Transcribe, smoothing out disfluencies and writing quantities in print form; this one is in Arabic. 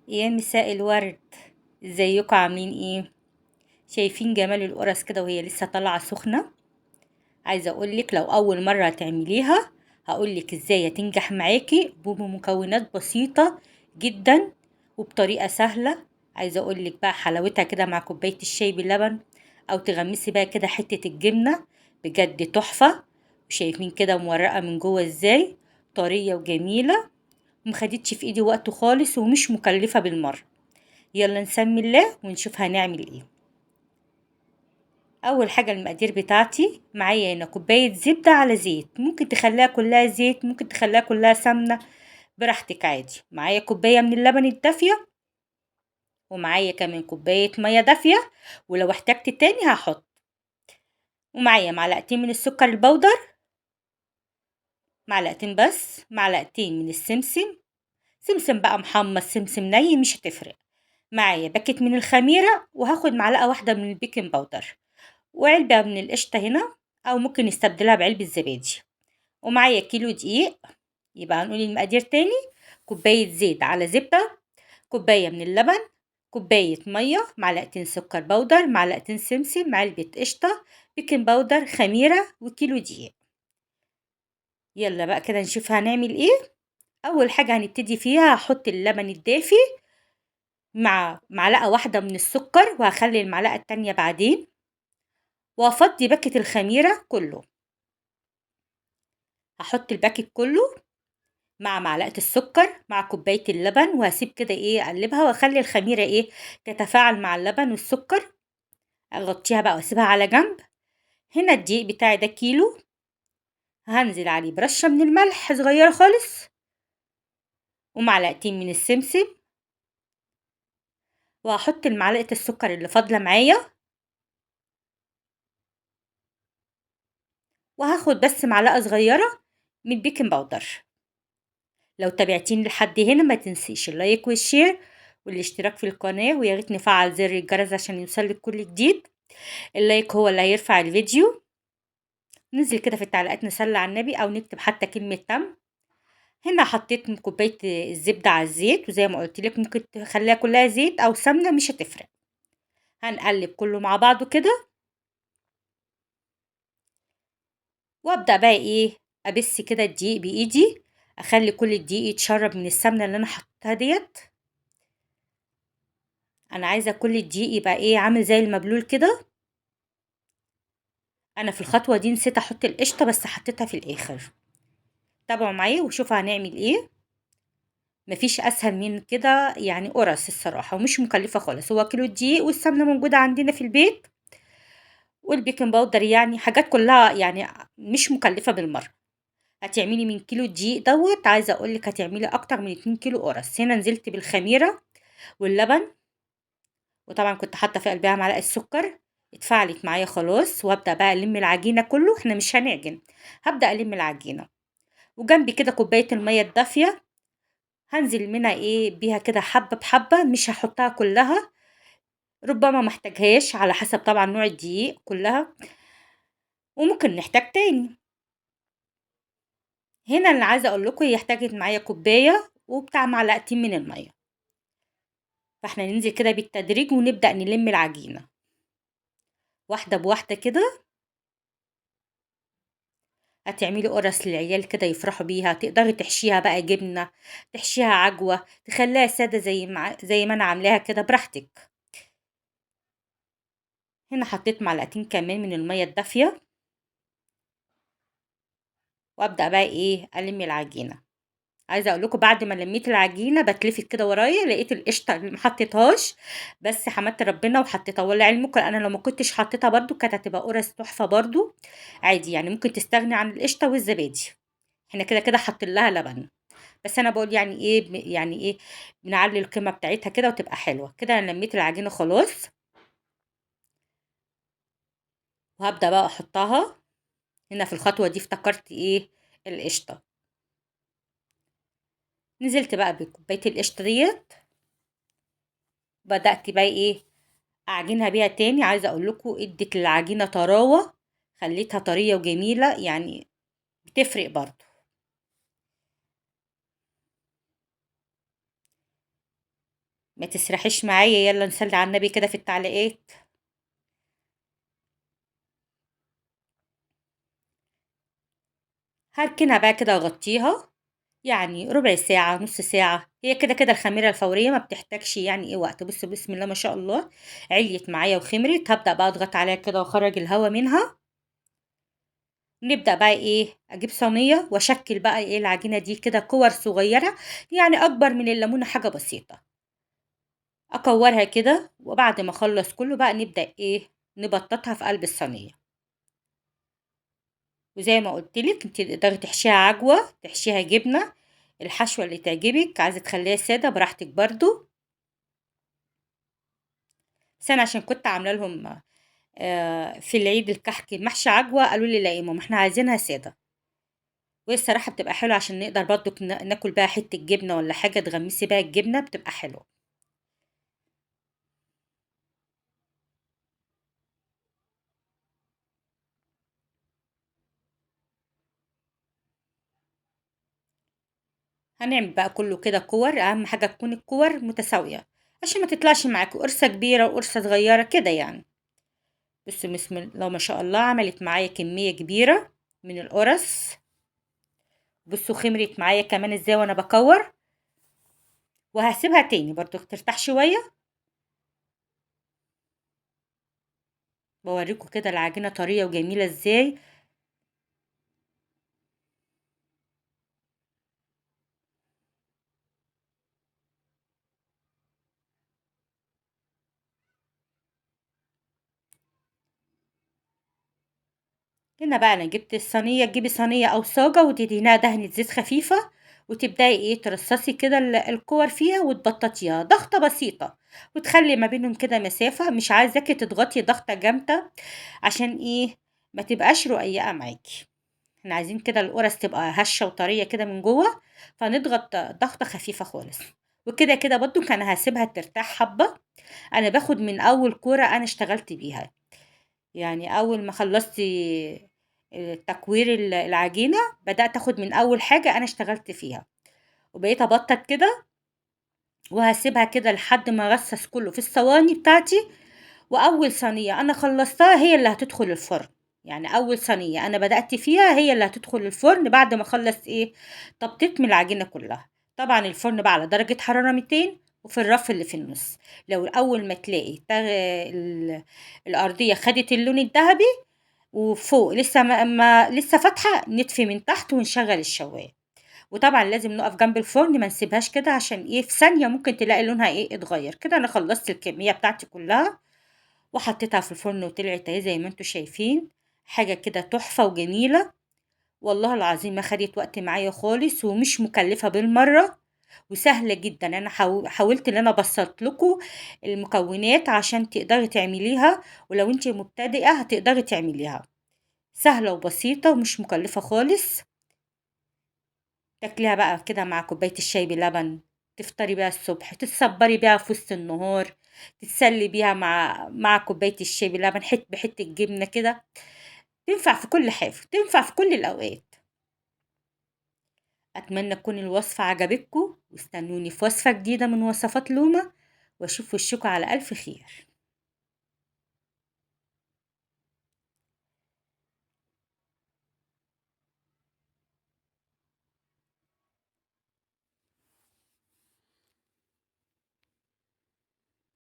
يا مساء الورد، ازيكم عاملين ايه؟ شايفين جمال القرص كده وهي لسه طالعه سخنه؟ عايزه اقولك لو اول مره تعمليها هقولك ازاي تنجح معاكي بمكونات بسيطه جدا وبطريقه سهله. عايزه اقولك بقى حلاوتها كده مع كوبايه الشاي باللبن، او تغمسي بقى كده حته الجبنه، بجد تحفه. وشايفين كده مورقه من جوه ازاي، طريه وجميله، ومخدتش في ايدي وقت خالص ومش مكلفه بالمره. يلا نسمي الله ونشوف هنعمل ايه. اول حاجه المقادير بتاعتي معايا هنا كوبايه زبده على زيت، ممكن تخليها كلها زيت ممكن تخليها كلها سمنه، براحتك عادي. معايا كوبايه من اللبن الدافيه، ومعايا كمان كوبايه ميه دافيه، ولو احتجت تاني هحط. ومعايا معلقتين من السكر البودر، معلقتين بس، معلقتين من السمسم، سمسم بقى محمص سمسم ني مش هتفرق. معايا باكت من الخميره، وهاخد معلقه واحده من البيكنج باودر، وعلبة من القشطة هنا، أو ممكن نستبدلها بعلبة زبادي. ومعايا كيلو دقيق. يبقى هنقول المقادير تاني: كوباية زيت على زبدة، كوباية من اللبن، كوباية مية، معلقتين سكر بودر، معلقتين سمسم، علبة قشطة، بيكنج باودر، خميرة، وكيلو دقيق. يلا بقى كده نشوف هنعمل ايه. أول حاجة هنبتدي فيها هحط اللبن الدافي مع معلقة واحدة من السكر، وهخلي المعلقة التانية بعدين، وأفضي باكت الخميرة كله. هحط الباكت كله مع معلقة السكر مع كوباية اللبن، وهسيب كده اقلبها واخلي الخميرة تتفاعل مع اللبن والسكر. اغطيها بقى واسيبها على جنب. هنا الدقيق بتاعي ده كيلو، هنزل عليه برشة من الملح صغيرة خالص، ومعلقتين من السمسم، وهحط معلقة السكر اللي فاضلة معايا، وهاخد بس معلقة صغيرة من البيكنج باودر. لو تابعتيني لحد هنا ما تنسيش اللايك والشير والاشتراك في القناة، ويا ريت نفعل زر الجرس عشان يوصلك كل جديد. اللايك هو اللي هيرفع الفيديو. ننزل كده في التعليقات نصلي على النبي، او نكتب حتى كلمة تم. هنا حطيت من كوباية الزبدة على الزيت، وزي ما قلت لك ممكن تخليها كلها زيت او سمنة مش هتفرق. هنقلب كله مع بعضه كده، وابدأ بقى ابس كده الدقيق بايدي، اخلي كل الدقيق يتشرب من السمنة اللي انا حطيتها ديت. انا عايزة كل الدقيق يبقى عامل زي المبلول كده. انا في الخطوة دي نسيت احط القشطة، بس حطيتها في الاخر. تابعوا معايا وشوفوا هنعمل ايه. مفيش اسهل من كده، يعني قرص الصراحه ومش مكلفه خالص. هو كيلو دقيق والسمنه موجوده عندنا في البيت، والبيكنج باودر، يعني حاجات كلها يعني مش مكلفه بالمره. هتعملي من كيلو دقيق دوت، عايزه اقولك هتعملي اكتر من 2 كيلو قرص. هنا نزلت بالخميره واللبن، وطبعا كنت حاطه في قلبها معلقه سكر. اتفعلت معايا خلاص، وابدا بقى الم العجينه كله، احنا مش هنعجن. هبدا الم العجينه، وجنبي كده كوبايه الميه الدافيه، هنزل منها بيها كده حبة بحبة، مش هحطها كلها، ربما محتاجهاش على حسب طبعا نوع الدقيق كلها، وممكن نحتاج تاني. هنا اللي عايزة اقول لكم هي احتاجت معايا كوباية وبتاع معلقتين من المية. فاحنا ننزل كده بالتدريج ونبدأ نلم العجينة واحدة بواحدة كده. هتعملي قرص للعيال كده يفرحوا بيها، تقدري تحشيها بقى جبنة، تحشيها عجوة، تخليها سادة زي ما انا عاملاها كده براحتك. هنا حطيت معلقتين كمان من المية الدافية، وابدأ بقى الم العجينة. عايزه اقول لكم بعد ما لميت العجينه بتلفت كده ورايا، لقيت القشطه اللي ما حطيتهاش، بس حمدت ربنا وحطيتها. ولا علمكم انا لو ما كنتش حطيتها برضو كانت هتبقى قرص تحفه برضو. عادي يعني ممكن تستغني عن القشطه والزبادي، احنا كده كده حاطين لها لبن. بس انا بقول يعني يعني بنعلي القيمه بتاعتها كده وتبقى حلوه كده. انا لميت العجينه خلاص، وهبدا بقى احطها. هنا في الخطوه دي افتكرت القشطه. نزلت بقى بكوبايه القشطه ديت، بدأت بقى أعجنها بيها تاني. عايزة أقول لكم ادت للعجينة طراوة، خليتها طرية وجميلة، يعني بتفرق برضو. ما تسرحيش معايا، يلا نصلي على النبي كده في التعليقات. هركنها بقى كده واغطيها، يعني ربع ساعة نص ساعة، هي كده كده الخميرة الفورية ما بتحتاجش يعني ايه وقت. بص بسم الله ما شاء الله، عليت معايا وخمرت. هبدأ بقى اضغط عليها كده واخرج الهواء منها. نبدأ بقى ايه، اجيب صينية واشكل بقى ايه العجينة دي كده كور صغيرة، يعني اكبر من الليمونة حاجة بسيطة. اكورها كده، وبعد ما اخلص كله بقى نبدأ ايه، نبططها في قلب الصينية. وزي ما قلت لك انت تقدري تحشيها عجوة، تحشيها جبنة، الحشوة اللي تعجبك. عايزة تخليها سادة براحتك برضو. بس انا عشان كنت عاملة لهم في العيد الكحك محشي عجوة، قالوا لي لا يا ماما احنا عايزينها سادة. وهي الصراحة بتبقى حلوة عشان نقدر برضو ناكل بقى حتة جبنة ولا حاجة تغمسي بقى الجبنة، بتبقى حلوة. هنعمل بقى كله كده كور، اهم حاجة تكون الكور متساوية عشان ما تطلعش معاكي قرصة كبيرة وقرصة صغيرة كده يعني. بس بسم الله ما شاء الله، عملت معايا كمية كبيرة من القرص. بصوا خمرت معايا كمان ازاي وانا بكور. وهسيبها تاني برضو ترتاح شوية. بوريكم كده العجينة طرية وجميلة ازاي. هنا بقى انا جبت الصينية، تجيبي صينية او صاجة وتدهنيها دهنة زيت خفيفة، وتبدأي ايه ترصصي كده الكور فيها وتبططيها ضغطة بسيطة، وتخلي ما بينهم كده مسافة. مش عايزاكي تضغطي ضغطة جامدة عشان ايه، ما تبقاش رقيقة معاكي. احنا عايزين كده القرص تبقى هشة وطرية كده من جوه، فنضغط ضغطة خفيفة خالص. وكده كده برضو كان هسيبها ترتاح حبة. انا باخد من اول كورة انا اشتغلت بيها، يعني اول ما خلصت تكوير العجينة، بدأت اخد من اول حاجة انا اشتغلت فيها، وبقيت ابطط كده. وهسيبها كده لحد ما ارصص كله في الصواني بتاعتي. واول صينية انا خلصتها هي اللي هتدخل الفرن. يعني اول صينية انا بدأت فيها هي اللي هتدخل الفرن بعد ما اخلص ايه، تبطيط من العجينة كلها. طبعا الفرن بقى على درجة حرارة 200، وفي الرف اللي في النص. لو اول ما تلاقي الارضية خدت اللون الذهبي وفوق لسه لسه فاتحة، نطفي من تحت ونشغل الشواية. وطبعا لازم نقف جنب الفرن، ما نسيبهاش كده عشان ايه في ثانية ممكن تلاقي لونها ايه اتغير كده. انا خلصت الكمية بتاعتي كلها وحطيتها في الفرن وطلعت اهي زي ما انتوا شايفين، حاجة كده تحفة وجميلة. والله العظيم ما خدت وقت معايا خالص ومش مكلفة بالمرة، وسهلة جدا. انا حاولت ان انا ابسط لكم المكونات عشان تقدري تعمليها، ولو انت مبتدئة هتقدري تعمليها. سهلة وبسيطة ومش مكلفة خالص. تاكليها بقى كده مع كوباية الشاي بلبن، تفطري بيها الصبح، تتصبري بيها في وسط النهار، تتسلي بيها مع كوباية الشاي بلبن بحتة جبنة كده. تنفع في كل حاجة، تنفع في كل الأوقات. أتمنى تكون الوصفة عجبتكم، واستنوني في وصفة جديدة من وصفات لومة، وأشوف وشكوا على ألف خير.